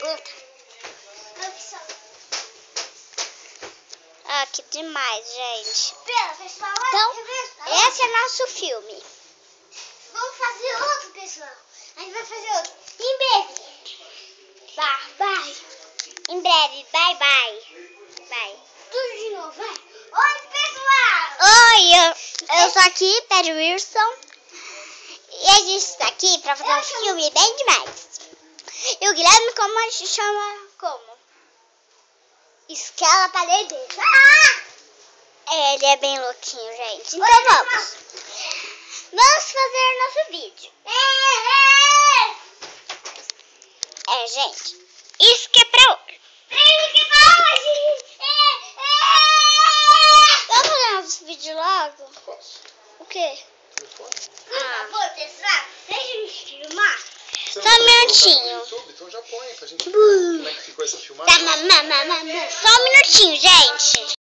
pergunta? Ah, que demais, gente. Então, esse é nosso filme. Vamos fazer outro, pessoal. A gente vai fazer outro. Em breve. Bye. Em breve, bye. Tudo de novo, vai. Oi, pessoal. Oi, eu sou aqui, Pedro Wilson. E a gente está aqui para fazer um filme bem demais. E o Guilherme, como a gente chama? Como? Escala paredes. Ele é bem louquinho, gente. Então vamos. Vamos fazer nosso vídeo. Gente. Isso que é pra hoje. Vamos fazer nosso vídeo logo? Posso? O quê? Telefone? Por favor, pessoal, deixa eu me filmar. Você Só não um vai colocar minutinho. no YouTube? Então já põe pra gente ver como é que ficou essa filmagem. Só um minutinho, gente.